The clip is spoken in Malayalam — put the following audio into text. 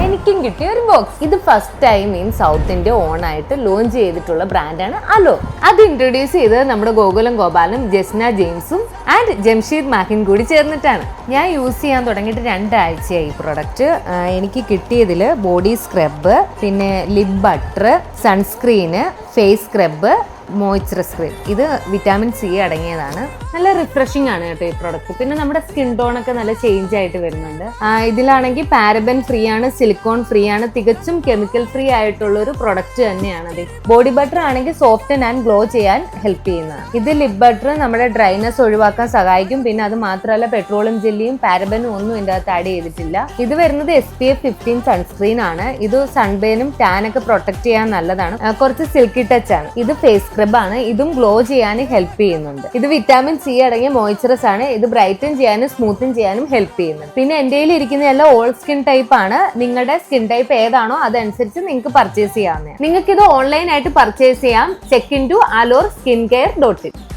എനിക്കും കിട്ടിയ ഒരു ബോക്സ്. ഇത് first time in south India on ആയിട്ട് ലോഞ്ച് ചെയ്തിട്ടുള്ള ബ്രാൻഡാണ് അലോ. അത് ഇൻട്രൊഡ്യൂസ് ചെയ്തത് നമ്മുടെ ഗോകുലം ഗോപാലും ജസ്ന ജെയിംസും ആൻഡ് ജംഷീദ് മാഹിൻ കൂടി ചേർന്നിട്ടാണ്. ഞാൻ യൂസ് ചെയ്യാൻ തുടങ്ങിയിട്ട് 2 ആഴ്ചയായി ഈ പ്രൊഡക്റ്റ്. എനിക്ക് കിട്ടിയതിൽ ബോഡി സ്ക്രബ്, പിന്നെ lip butter, sunscreen, face scrub, moisturizer cream. ഇത് വിറ്റാമിൻ സി അടങ്ങിയതാണ്. നല്ല റിഫ്രഷിംഗ് ആണ് കേട്ടോ ഈ പ്രൊഡക്റ്റ്. പിന്നെ നമ്മുടെ സ്കിൻ ടോൺ ഒക്കെ നല്ല ചേഞ്ച് ആയിട്ട് വരുന്നുണ്ട്. ഇതിലാണെങ്കിൽ പാരബൻ ഫ്രീ ആണ്, സിലിക്കോൺ ഫ്രീ ആണ്, തികച്ചും കെമിക്കൽ ഫ്രീ ആയിട്ടുള്ള ഒരു പ്രൊഡക്റ്റ് തന്നെയാണ്. ബോഡി ബട്ടർ ആണെങ്കിൽ സോഫ്റ്റ് ആൻഡ് ഗ്ലോ ചെയ്യാൻ ഹെൽപ്പ് ചെയ്യുന്നതാണ്. ഇത് ലിപ് ബട്ടർ നമ്മുടെ ഡ്രൈനെസ് ഒഴിവാക്കാൻ സഹായിക്കും. പിന്നെ അത് മാത്രമല്ല പെട്രോളിയം ജെല്ലിയും പാരബനും ഒന്നും ഇതിന്റെ അകത്ത് ആഡ് ചെയ്തിട്ടില്ല. ഇത് വരുന്നത് SPF 15 സൺസ്ക്രീൻ ആണ്. ഇത് സൺബേനും ടാനൊക്കെ പ്രൊട്ടക്ട് ചെയ്യാൻ നല്ലതാണ്. കുറച്ച് സിൽക്കി ടച്ച് ആണ്. ഇത് ഫേസ് സ്ക്രബ് ആണ്. ഇതും ഗ്ലോ ചെയ്യാൻ ഹെൽപ്പ് ചെയ്യുന്നുണ്ട്. ഇത് വിറ്റാമിൻ സി അടങ്ങിയ മോയ്സ്ചറൈസർ ആണ്. ഇത് ബ്രൈറ്റൻ ചെയ്യാനും സ്മൂത്തൻ ചെയ്യാനും ഹെൽപ്പ് ചെയ്യുന്നുണ്ട്. പിന്നെ എൻ്റെ കയ്യിൽ ഇരിക്കുന്ന എല്ലാം ഓൾ സ്കിൻ ടൈപ്പ് ആണ്. നിങ്ങളുടെ സ്കിൻ ടൈപ്പ് ഏതാണോ അതനുസരിച്ച് നിങ്ങൾക്ക് പർച്ചേസ് ചെയ്യാവുന്നതാണ്. നിങ്ങൾക്ക് ഇത് ഓൺലൈൻ ആയിട്ട് പർച്ചേസ് ചെയ്യാം. check into alorskincare.in.